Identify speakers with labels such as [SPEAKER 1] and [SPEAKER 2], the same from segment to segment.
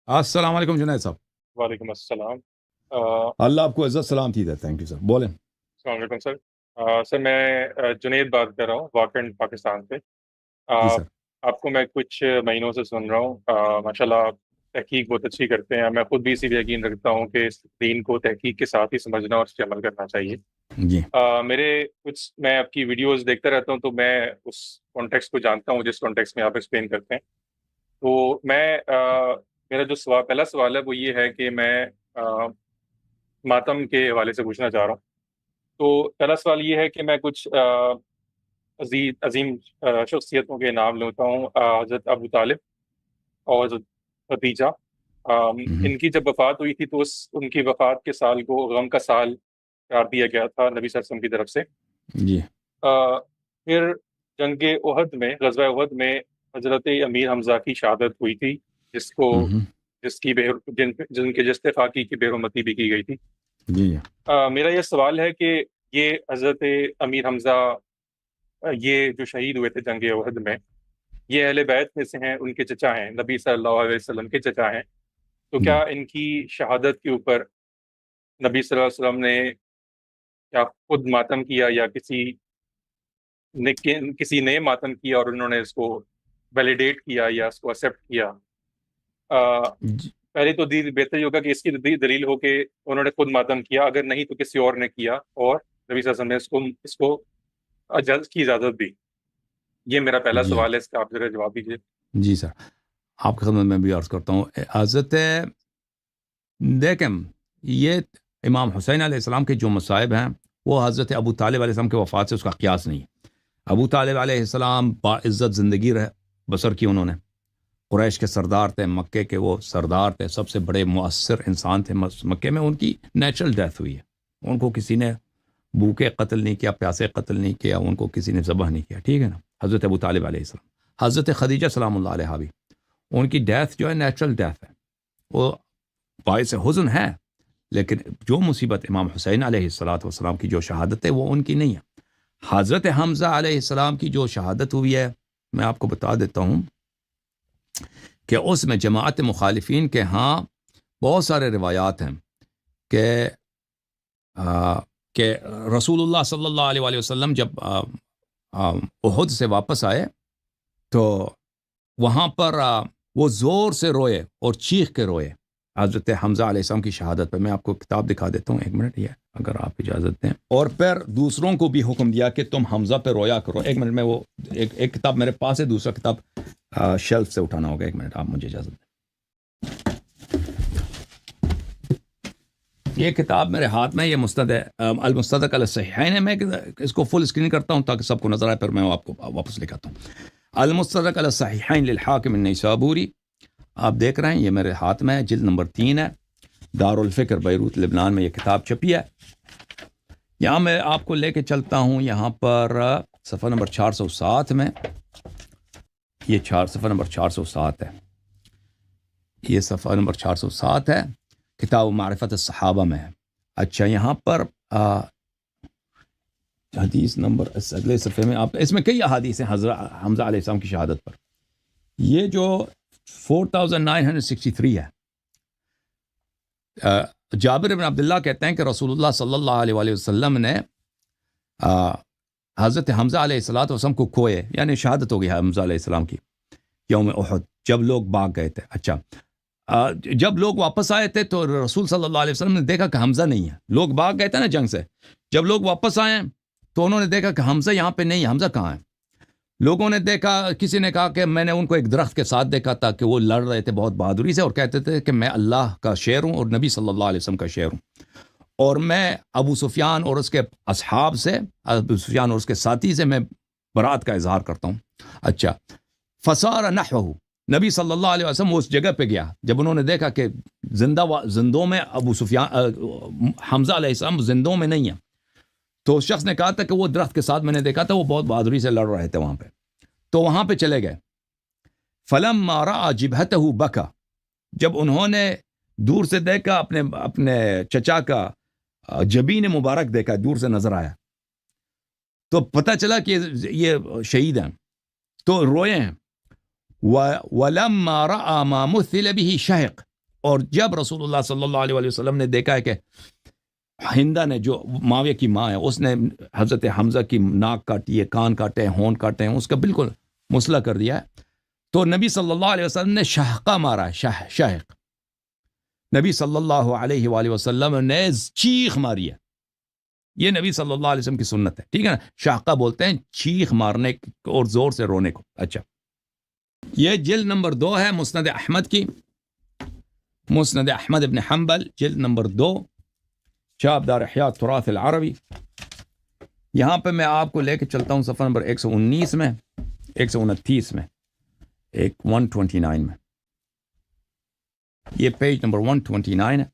[SPEAKER 1] السلام علیکم جنید صاحب.
[SPEAKER 2] وعلیکم السلام.
[SPEAKER 1] اللہ آپ کو عزت سلامتی دے. Thank you sir. بولیں.
[SPEAKER 2] السلام علیکم سر. سر میں جنید بات کر رہا ہوں واکنڈ پاکستان سے.
[SPEAKER 1] جی سر.
[SPEAKER 2] آپ کو میں کچھ مہینوں سے سن رہا ہوں. ماشاءاللہ آپ تحقیق بہت اچھی کرتے ہیں. میں خود بھی اسی لیے یقین رکھتا ہوں کہ اس دین کو تحقیق کے ساتھ ہی سمجھنا اور اس پہ عمل کرنا چاہیے.
[SPEAKER 1] جی
[SPEAKER 2] میں آپ کی ویڈیوز دیکھتا رہتا ہوں تو میں اس کانٹیکس کو جانتا ہوں جس کانٹیکس میں آپ ایکسپلین کرتے ہیں. تو میرا جو پہلا سوال ہے وہ یہ ہے کہ میں ماتم کے حوالے سے پوچھنا چاہ رہا ہوں. تو پہلا سوال یہ ہے کہ میں کچھ عظیم شخصیتوں کے نام لیتا ہوں. حضرت ابو طالب اور حضرت خدیجہ. ان کی جب وفات ہوئی تھی تو ان کی وفات کے سال کو غم کا سال قرار دیا گیا تھا نبی صلی اللہ علیہ وسلم کی طرف سے.
[SPEAKER 1] جی.
[SPEAKER 2] پھر جنگ احد میں غزوہ احد میں حضرت امیر حمزہ کی شہادت ہوئی تھی جن کے جستفاقی کی بے حرمتی بھی کی گئی تھی.
[SPEAKER 1] جی.
[SPEAKER 2] میرا یہ سوال ہے کہ یہ حضرت امیر حمزہ یہ جو شہید ہوئے تھے جنگ احد میں، یہ اہل بیت میں سے ہیں، ان کے چچا ہیں، نبی صلی اللہ علیہ وسلم کے چچا ہیں. تو
[SPEAKER 1] جی.
[SPEAKER 2] کیا ان کی شہادت کے اوپر نبی صلی اللہ علیہ وسلم نے کیا خود ماتم کیا یا کسی نے ماتم کیا اور انہوں نے اس کو ویلیڈیٹ کیا یا اس کو ایکسیپٹ کیا؟ پہلے تو بہتر یہ ہوگا کہ اس کی دلیل ہو کہ انہوں نے خود ماتم کیا، اگر نہیں تو کسی اور نے کیا اور نبی صلی اللہ علیہ وسلم نے اس کو کی اجازت دی. یہ میرا پہلا
[SPEAKER 1] جی.
[SPEAKER 2] سوال ہے، اس کا آپ ذرا جواب دیجیے.
[SPEAKER 1] جی سر. آپ کی خدمت میں بھی عرض کرتا ہوں. حضرت دیکھیں، یہ امام حسین علیہ السلام کے جو مصائب ہیں وہ حضرت ابو طالب علیہ السلام کے وفات سے اس کا قیاس نہیں. ابو طالب علیہ السلام باعزت زندگی بسر کی. انہوں نے قریش کے سردار تھے، مکے کے وہ سردار تھے، سب سے بڑے مؤثر انسان تھے مکے میں. ان کی نیچرل ڈیتھ ہوئی ہے. ان کو کسی نے بھوکے قتل نہیں کیا، پیاسے قتل نہیں کیا، ان کو کسی نے ذبح نہیں کیا. ٹھیک ہے نا. حضرت ابو طالب علیہ السلام، حضرت خدیجہ سلام اللہ علیہ بھی، ان کی ڈیتھ جو ہے نیچرل ڈیتھ ہے، وہ باعث حزن ہے. لیکن جو مصیبت امام حسین علیہ السلام کی جو شہادت ہے وہ ان کی نہیں ہے. حضرت حمزہ علیہ السلام کی جو شہادت ہوئی ہے، میں آپ کو بتا دیتا ہوں کہ اس میں جماعت مخالفین کے ہاں بہت سارے روایات ہیں کہ رسول اللہ صلی اللہ علیہ وسلم جب احد سے واپس آئے تو وہاں پر وہ زور سے روئے اور چیخ کے روئے حضرت حمزہ علیہ السلام کی شہادت پہ. میں آپ کو کتاب دکھا دیتا ہوں، ایک منٹ یہ اگر آپ اجازت دیں. اور پھر دوسروں کو بھی حکم دیا کہ تم حمزہ پہ رویا کرو. ایک منٹ میں وہ ایک کتاب میرے پاس ہے، دوسرا کتاب شیلف سے اٹھانا ہوگا. ایک منٹ آپ مجھے اجازت دیں. یہ کتاب میرے ہاتھ میں، یہ المستدرک علی الصحیحین ہے. میں اس کو فل اسکرین کرتا ہوں تاکہ سب کو نظر آئے، پھر میں آپ کو واپس لکھاتا ہوں. المستدرک علی الصحیحین للحاکم النیسابوری، آپ دیکھ رہے ہیں، یہ میرے ہاتھ میں ہے، جلد نمبر 3 ہے. دارالفکر بیروت لبنان میں یہ کتاب چھپی ہے. یہاں میں آپ کو لے کے چلتا ہوں، یہاں پر صفحہ نمبر 407 میں، یہ صفحہ نمبر 407 ہے. یہ صفحہ نمبر 407 ہے، کتاب معرفت الصحابہ میں ہے. اچھا، یہاں پر حدیث نمبر اگلے صفحے میں آپ، اس میں کئی احادیث ہیں حضرت حمزہ علیہ السلام کی شہادت پر. یہ جو 4963 ہے. جابر بن عبداللہ کہتے ہیں کہ رسول اللہ صلی اللہ علیہ وسلم نے حضرت حمزہ علیہ السلام کو کھوئے، یعنی شہادت ہو گئی حمزہ علیہ السلام کی یوم احد، جب لوگ بھاگ گئے تھے. اچھا، جب لوگ واپس آئے تھے تو رسول صلی اللہ علیہ وسلم نے دیکھا کہ حمزہ نہیں ہے. لوگ بھاگ گئے تھے نا جنگ سے، جب لوگ واپس آئے تو انہوں نے دیکھا کہ حمزہ یہاں پہ نہیں ہے. حمزہ کہاں ہے؟ لوگوں نے دیکھا، کسی نے کہا کہ میں نے ان کو ایک درخت کے ساتھ دیکھا تھا کہ وہ لڑ رہے تھے بہت بہادری سے اور کہتے تھے کہ میں اللہ کا شعر ہوں اور نبی صلی اللہ علیہ وسلم کا شعر ہوں، اور میں ابو سفیان اور اس کے اصحاب سے، ابو سفیان اور اس کے ساتھی سے میں برات کا اظہار کرتا ہوں. اچھا، فصار نحوہ، نبی صلی اللہ علیہ وسلم اس جگہ پہ گیا جب انہوں نے دیکھا کہ زندوں میں ابو سفیان حمزہ علیہ السلام زندوں میں نہیں ہے. تو اس شخص نے کہا تھا کہ وہ درخت کے ساتھ میں نے دیکھا تھا، وہ بہت بہادری سے لڑ رہے تھے وہاں پہ. تو وہاں پہ چلے گئے. فلما رأى جبهته بكى، جب انہوں نے دور سے دیکھا اپنے چچا کا جبین مبارک دیکھا، دور سے نظر آیا تو پتہ چلا کہ یہ شہید ہیں، تو روئے ہیں. وَلَمَّا رَأَى مَا مُثِّلَ بِهِ شَهِقٌ، اور جب رسول اللہ صلی اللہ علیہ وسلم نے دیکھا ہے کہ ہندا نے جو معاویہ کی ماں ہے اس نے حضرت حمزہ کی ناک کاٹی ہے، کان کاٹے ہیں، ہون کاٹے ہیں، اس کا بالکل مسئلہ کر دیا ہے، تو نبی صلی اللہ علیہ وسلم نے شہقہ مارا ہے، شہق نبی صلی اللہ علیہ وآلہ وسلم نے چیخ ماری ہے، یہ نبی صلی اللہ علیہ وسلم کی سنت ہے، ٹھیک ہے نا. شہقہ بولتے ہیں چیخ مارنے اور زور سے رونے کو. اچھا، یہ جلد نمبر 2 ہے مسند احمد کی، مسند احمد ابن حنبل جلد نمبر 2، چاپ دار احیاء تراث العربی. یہاں پہ میں آپ کو لے کے چلتا ہوں صفحہ نمبر 119 میں، 129 میں، 129 میں، یہ پیج نمبر 129 ہے،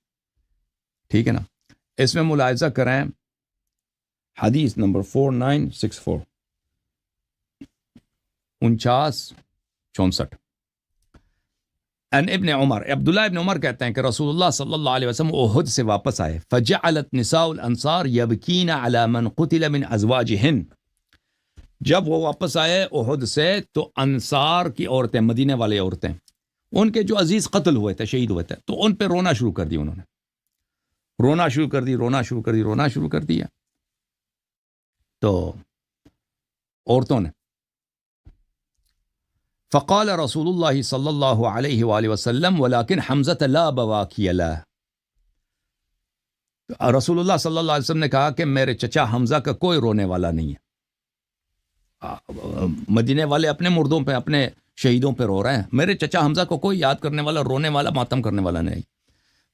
[SPEAKER 1] ٹھیک ہے نا. اس میں ملاحظہ کریں حدیث نمبر 4964، 4964. ان ابن عمر، عبداللہ ابن عمر کہتے ہیں کہ رسول اللہ صلی اللہ علیہ وسلم احد سے واپس آئے، فجعلت نساء الانصار یبکین علی من قتل من ازواجہن. جب وہ واپس آئے احد سے تو انصار کی عورتیں، مدینے والے عورتیں، ان کے جو عزیز قتل ہوئے تھے، شہید ہوئے تھے، تو ان پہ رونا شروع کر دی، انہوں نے رونا شروع کر دی، رونا شروع کر دی، رونا شروع کر دیا. تو عورتوں نے فقال رسول اللہ صلی اللہ علیہ وآلہ وسلم ولكن حمزة لا بواکی له. رسول اللہ صلی اللہ علیہ وسلم نے کہا کہ میرے چچا حمزہ کا کوئی رونے والا نہیں ہے. مدینے والے اپنے مردوں پہ، اپنے شہیدوں پہ رو رہے ہیں، میرے چچا حمزہ کو کوئی یاد کرنے والا، رونے والا، ماتم کرنے والا نہیں.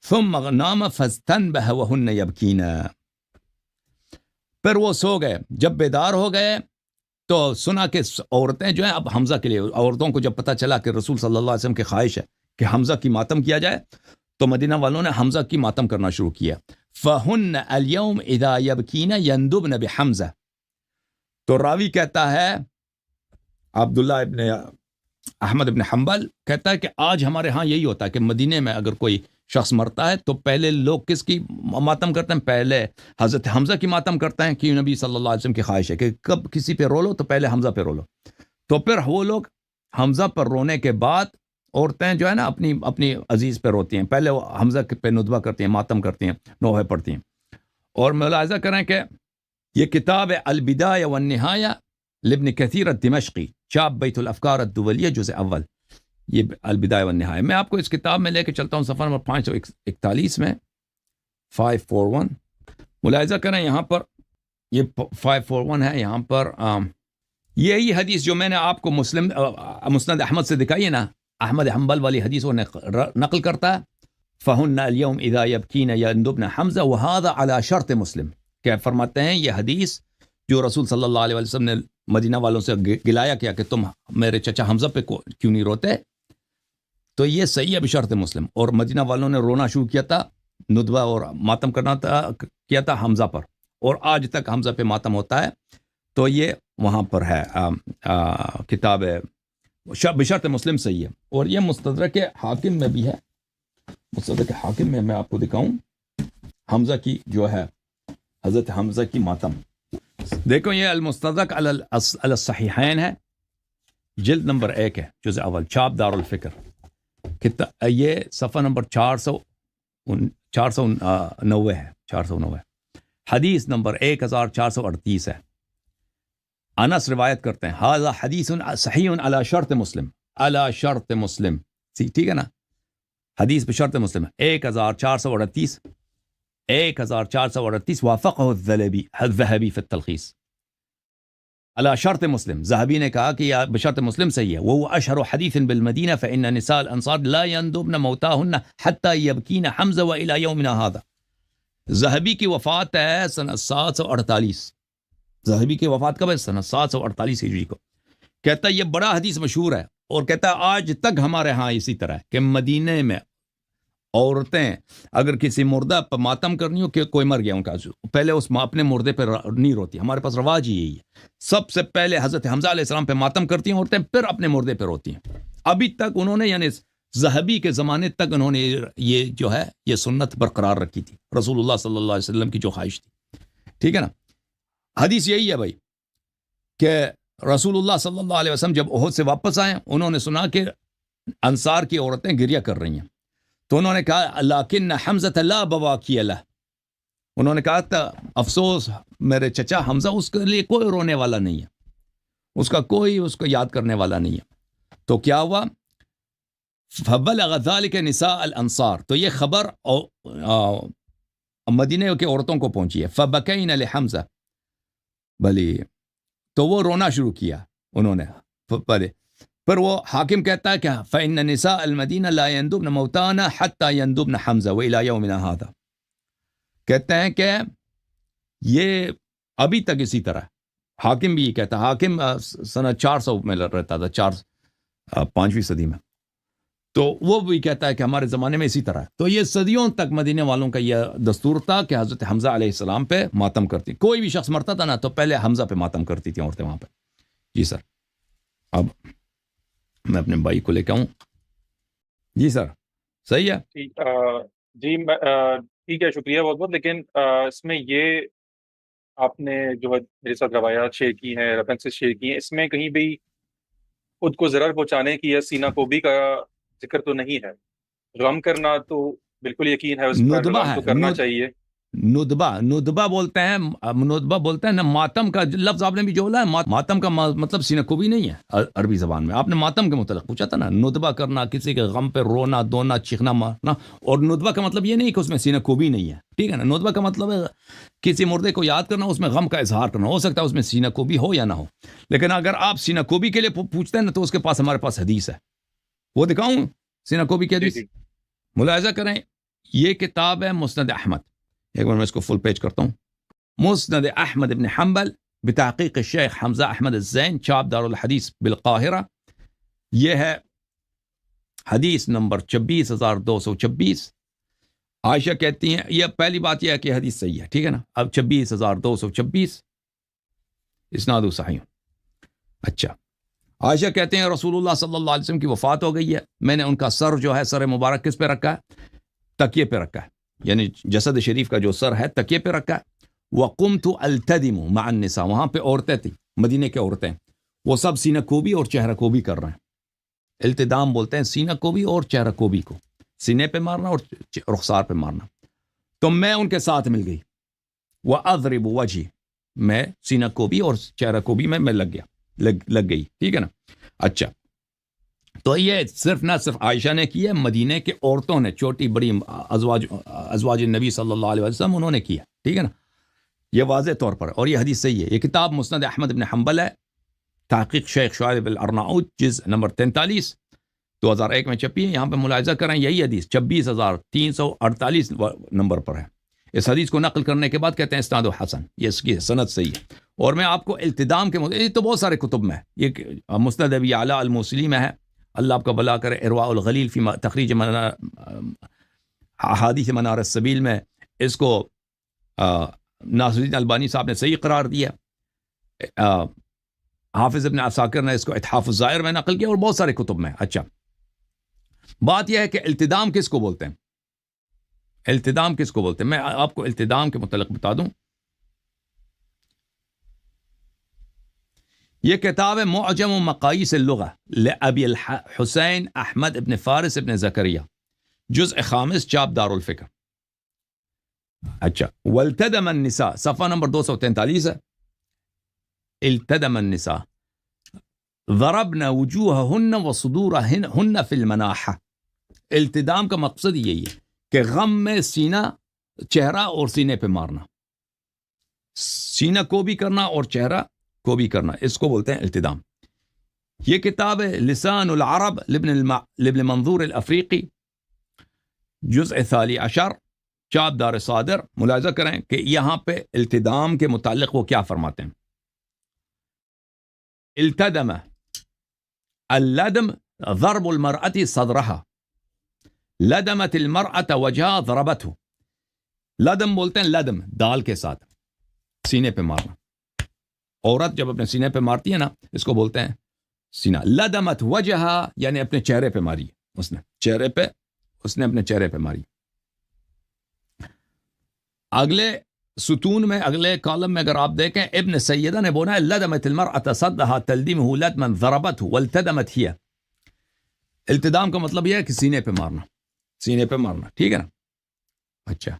[SPEAKER 1] ثم نام فاستنبه وهن يبكين. پھر وہ سو گئے، جب بیدار ہو گئے تو سنا کہ عورتیں جو ہیں اب حمزہ کے لیے، عورتوں کو جب پتہ چلا کہ رسول صلی اللہ علیہ وسلم کی خواہش ہے کہ حمزہ کی ماتم کیا جائے، تو مدینہ والوں نے حمزہ کی ماتم کرنا شروع کیا. فَهُنَّ الْيَوْمِ إِذَا يَبْكِينَ يَنْدُبْنَ بِحَمْزَةٍ. تو راوی کہتا ہے، عبداللہ ابن احمد ابن حنبل کہتا ہے کہ آج ہمارے ہاں یہی ہوتا ہے کہ مدینے میں اگر کوئی شخص مرتا ہے تو پہلے لوگ کس کی ماتم کرتے ہیں؟ پہلے حضرت حمزہ کی ماتم کرتے ہیں، کہ نبی صلی اللہ علیہ وسلم کی خواہش ہے کہ کب کسی پہ رو لو تو پہلے حمزہ پہ رو لو. تو پھر وہ لوگ حمزہ پر رونے کے بعد عورتیں جو ہے نا اپنی عزیز پہ روتی ہیں، پہلے وہ حمزہ پہ ندوہ کرتی ہیں، ماتم کرتی ہیں، نوحے پڑھتی ہیں. اور ملاحظہ کریں کہ یہ کتاب البدایہ والنہایہ لابن کثیر الدمشقی، چاپ بیت الافکار الدولیہ، جزء اول، یہ البدایہ والنہایہ. میں آپ کو اس کتاب میں لے کے چلتا ہوں صفحہ نمبر 541 میں، 541. ملاحظہ کریں یہاں پر یہ 541 ہے، یہاں پر یہی حدیث جو میں نے آپ کو مسند احمد سے دکھائی ہے نا، احمد حنبل والی حدیث وہ نقل کرتا ہے. فَهُنَّ الْيَوْمِ إِذَا يَبْكِينَ يَنْدُبْنَ حَمْزَةَ وَهَذَا عَلَى شَرْطِ مسلم. کہ فرماتے ہیں یہ حدیث جو رسول صلی اللہ علیہ وسلم نے مدینہ والوں سے گلایا کیا کہ تم میرے چچا حمزہ پہ کیوں نہیں روتے، تو یہ صحیح ہے بشرط مسلم. اور مدینہ والوں نے رونا شروع کیا تھا، ندوہ اور ماتم کیا تھا حمزہ پر، اور آج تک حمزہ پہ ماتم ہوتا ہے. تو یہ وہاں پر ہے کتاب بشرط مسلم صحیح ہے. اور یہ مستدرک حاکم میں بھی ہے، مستدرک حاکم میں آپ کو دکھاؤں حمزہ کی جو ہے، حضرت حمزہ کی ماتم. دیکھو یہ المستدرک علی الصحیحین ہے، جلد نمبر 1 ہے، جزء اول، چاپ دار الفکر. یہ صفحہ نمبر 490 ہے، 490. حدیث نمبر 1438 ہے. انس روایت کرتے ہیں، ھذا حدیث صحیح علی شرط مسلم، علی شرط مسلم، ٹھیک ہے نا، حدیث بشرط مسلم. 1438 وافقہ الذہبی فی التلخیص علی شرط مسلم. ذہبی نے کہا کہ یہ بشرط مسلم صحیح ہے. وہ اشہر حدیث بالمدینہ فإن نساء الانصار لا يندبن موتاهن حتى يبكين حمزہ والى یومنا هذا. ذہبی کی وفات ہے سنہ 748. ذہبی کی وفات کب ہے؟ سنہ 748 ہجری کو. کہتا ہے یہ بڑا حدیث مشہور ہے، اور کہتا ہے آج تک ہمارے ہاں اسی طرح ہے کہ مدینے میں عورتیں اگر کسی مردہ پر ماتم کرنی ہو کہ کوئی مر گیا ان کا، پہلے اس اپنے مردے پہ نہیں روتی. ہمارے پاس رواج ہی یہی ہے، سب سے پہلے حضرت حمزہ علیہ السلام پہ ماتم کرتی ہیں عورتیں، پھر اپنے مردے پہ روتی ہیں. ابھی تک انہوں نے، یعنی ذہبی کے زمانے تک انہوں نے یہ جو ہے یہ سنت برقرار رکھی تھی، رسول اللہ صلی اللہ علیہ وسلم کی جو خواہش تھی. ٹھیک ہے نا. حدیث یہی ہے بھائی کہ رسول اللہ صلی اللہ علیہ وسلم جب احد سے واپس آئے، انہوں نے سنا کہ انصار کی عورتیں گریہ کر رہی ہیں. تو انہوں نے کہا لیکن حمزہ لا بواکی لہ، انہوں نے کہا تھا افسوس میرے چچا حمزہ، اس کے لیے کوئی رونے والا نہیں ہے، اس کا کوئی اس کو یاد کرنے والا نہیں ہے۔ تو کیا ہوا؟ فبلغ ذلك نساء الانصار، تو یہ خبر مدینے کے عورتوں کو پہنچی ہے۔ فبکین لحمزہ، بلی تو وہ رونا شروع کیا انہوں نے، بلے پھر وہ حاکم کہتا ہے کہ فإن نساء المدینہ لا يندبن موتانا حتى يندبن حمزہ وإلى يومنا هذا، کہتے ہیں کہ یہ ابھی تک اسی طرح، حاکم بھی یہ کہتا ہے، حاکم سنہ 400 میں رہتا تھا، 5ویں صدی میں، تو وہ بھی کہتا ہے کہ ہمارے زمانے میں اسی طرح ہے۔ تو یہ صدیوں تک مدینے والوں کا یہ دستور تھا کہ حضرت حمزہ علیہ السلام پہ ماتم کرتی، کوئی بھی شخص مرتا تھا نا تو پہلے حمزہ پہ ماتم کرتی تھی عورتیں وہاں پہ۔ جی سر، اب میں اپنے بھائی کو لے کے آؤں۔ جی سر، صحیح ہے؟
[SPEAKER 2] جی ٹھیک ہے، شکریہ بہت بہت، لیکن اس میں یہ آپ نے جو میرے ساتھ روایات شیئر کی ہیں، ریفرنسز شیئر کی ہیں، اس میں کہیں بھی خود کو ضرر پہنچانے کی یا سینہ کوبی کا ذکر تو نہیں ہے۔ غم کرنا تو بالکل یقین ہے اس پر،
[SPEAKER 1] ندبہ
[SPEAKER 2] غم
[SPEAKER 1] ہے،
[SPEAKER 2] تو کرنا چاہیے۔
[SPEAKER 1] ندبہ بولتے ہیں، ندبہ بولتے ہیں نا، ماتم کا لفظ آپ نے بھی جو بولا ہے، ماتم کا مطلب سینہ کوبی نہیں ہے عربی زبان میں۔ آپ نے ماتم کے متعلق پوچھا تھا نا، ندبہ کرنا، کسی کے غم پہ رونا دونا چیخنا مارنا، اور ندبہ کا مطلب یہ نہیں کہ اس میں سینہ کوبی نہیں ہے، ٹھیک ہے نا۔ ندبہ کا مطلب ہے کسی مردے کو یاد کرنا، اس میں غم کا اظہار کرنا، ہو سکتا ہے اس میں سینہ کوبی ہو یا نہ ہو، لیکن اگر آپ سینہ کوبی کے لیے پوچھتے ہیں نا تو اس کے پاس ہمارے پاس حدیث ہے، وہ دکھاؤں سینہ کوبی کی حدیث، ملاحظہ کریں۔ یہ کتاب ہے مسند احمد، ایک بار میں اس کو فل پیج کرتا ہوں، مسند احمد ابن حنبل بتحقیق الشیخ حمزہ احمد الزین، چھاپ دار الحدیث بالقاہرہ۔ یہ ہے حدیث نمبر 26,226۔ عائشہ کہتی ہیں، یہ پہلی بات یہ ہے کہ حدیث صحیح ہے، ٹھیک ہے نا۔ اب 26,226 اسناد صحیح۔ اچھا، عائشہ کہتے ہیں رسول اللہ صلی اللہ علیہ وسلم کی وفات ہو گئی ہے، میں نے ان کا سر جو ہے، سر مبارک کس پہ رکھا ہے؟ تکیے پہ رکھا ہے، یعنی جسد شریف کا جو سر ہے تکیے پہ رکھا ہے۔ وقمت التدم مع النساء، وہاں پہ عورتیں تھیں، مدینے کے عورتیں، وہ سب سینہ کوبی اور چہرہ کوبی کر رہے ہیں۔ التدام بولتے ہیں سینہ کوبی اور چہرہ کوبی کو، سینے پہ مارنا اور رخسار پہ مارنا۔ تو میں ان کے ساتھ مل گئی، وَأَضْرِبُ وَجْهِي، میں سینہ کوبی اور چہرہ کوبی میں لگ گئی، ٹھیک ہے نا۔ اچھا، تو یہ صرف نہ صرف عائشہ نے کی ہے، مدینے کے عورتوں نے، چھوٹی بڑی ازواج نبی صلی اللہ علیہ وسلم، انہوں نے کیا، ٹھیک ہے نا۔ یہ واضح طور پر، اور یہ حدیث صحیح ہے۔ یہ کتاب مسند احمد بن حنبل ہے، تحقیق شیخ شعیب الارناؤط، جز نمبر 43، 2001 میں چھپی ہے۔ یہاں پہ ملاحظہ کریں، یہی حدیث 26,348 نمبر پر ہے۔ اس حدیث کو نقل کرنے کے بعد کہتے ہیں اسناد حسن، یہ اس کی سند صحیح ہے۔ اور میں آپ کو التدام کے یہ تو بہت سارے کتب میں ہے، یہ مسند ابی اعلی الموصلی میں ہے، اللہ آپ کا بھلا کرے، ارواء الغلیل فی تخریج احادیث منار السبیل میں اس کو ناصر الدین البانی صاحب نے صحیح قرار دیا، حافظ ابن عساکر نے اس کو اتحاف الظاہر میں نقل کیا، اور بہت سارے کتب میں۔ اچھا، بات یہ ہے کہ التدام کس کو بولتے ہیں؟ التدام کس کو بولتے ہیں؟ میں آپ کو التدام کے متعلق بتا دوں۔ یہ کتاب ہے معجم و مقاییس اللغہ لابی الحسین احمد ابن فارس ابن زکریہ، جزء 5، چاپ دار الفکر۔ اچھا، والتدم النساء، صفحہ نمبر 243 ہے۔ التدم النساء ضربن وجوہہن وصدورہن فی المناحہ۔ التدام کا مقصد یہی ہے کہ غم میں سینہ، چہرہ اور سینے پہ مارنا، سینہ کو بھی کرنا اور چہرہ کو بھی کرنا، اس کو بولتے ہیں التدام۔ یہ کتاب ہے لسان العرب لابن منظور الافریقی، جزء 13، چاپ دار صادر۔ ملاحظہ کریں کہ یہاں پہ التدام کے متعلق وہ کیا فرماتے ہیں۔ التدم اللدم ضرب المرأة صدرها، لدمت المرأة وجهها ضربته۔ لدم بولتے ہیں لدم، دال کے ساتھ سینے پہ مارنا، عورت جب اپنے سینے پہ مارتی ہے نا، اس کو بولتے ہیں سینہ۔ لدمت وجهها یعنی اپنے چہرے پہ ماری، اس نے اپنے چہرے پہ ماری۔ اگلے ستون میں، اگلے کالم میں اگر آپ دیکھیں، ابن سیدہ نے بولا ہے لدمت المرأة صدها تلدمه لدما ضربته والتدمت هي۔ التدام کا مطلب یہ ہے کہ سینے پہ مارنا، سینے پہ مارنا، ٹھیک ہے نا. اچھا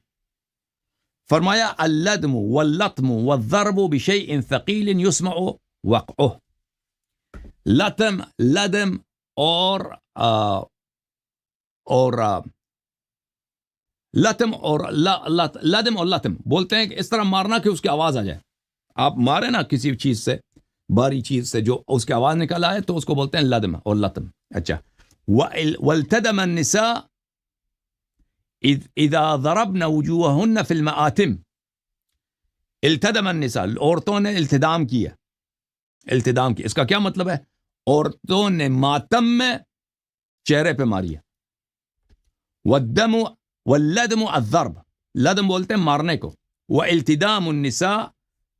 [SPEAKER 1] فرمایا اللدم واللطم والضرب بشیء ثقیل یسمع وقعه. لدم اور لطم اور لدم اور لطم بولتے ہیں کہ اس طرح مارنا کہ اس کی آواز آ جائے. آپ مارے نا کسی چیز سے، باری چیز سے، جو اس کی آواز نکل آئے تو اس کو بولتے ہیں لدم اور لطم. اچھا والتدم النساء اذا ضربن وجوههن في المآتم. التدم النساء، عورتوں نے التدام کیا. التدام کی اس کا کیا مطلب ہے؟ عورتوں نے ماتم میں چہرے پہ ماری ہے. والدم واللدم الضرب، لدم بولتے ہیں مارنے کو. والتدام النساء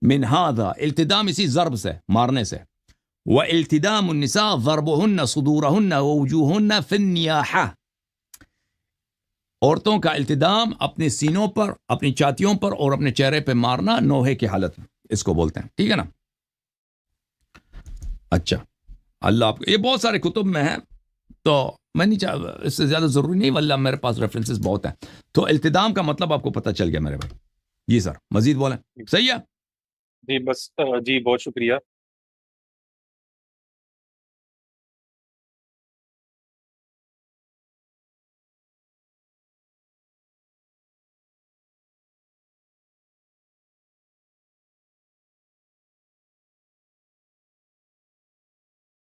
[SPEAKER 1] من هذا، التدام اسی ضرب سے، مارنے سے. والتدام النساء ضربهن صدورهن ووجوههن في النياحة. عورتوں کا التدام اپنے سینوں پر، اپنی چھاتیوں پر اور اپنے چہرے پہ مارنا نوحے کی حالت میں، اس کو بولتے ہیں. ٹھیک ہے نا. اچھا اللہ آپ کو، یہ بہت سارے کتب میں ہے تو میں نہیں چاہ، اس سے زیادہ ضروری نہیں، واللہ میرے پاس ریفرنسز بہت ہیں. تو التدام کا مطلب آپ کو پتہ چل گیا میرے بھائی. جی سر مزید بولیں. صحیح ہے
[SPEAKER 2] جی بس جی بہت شکریہ.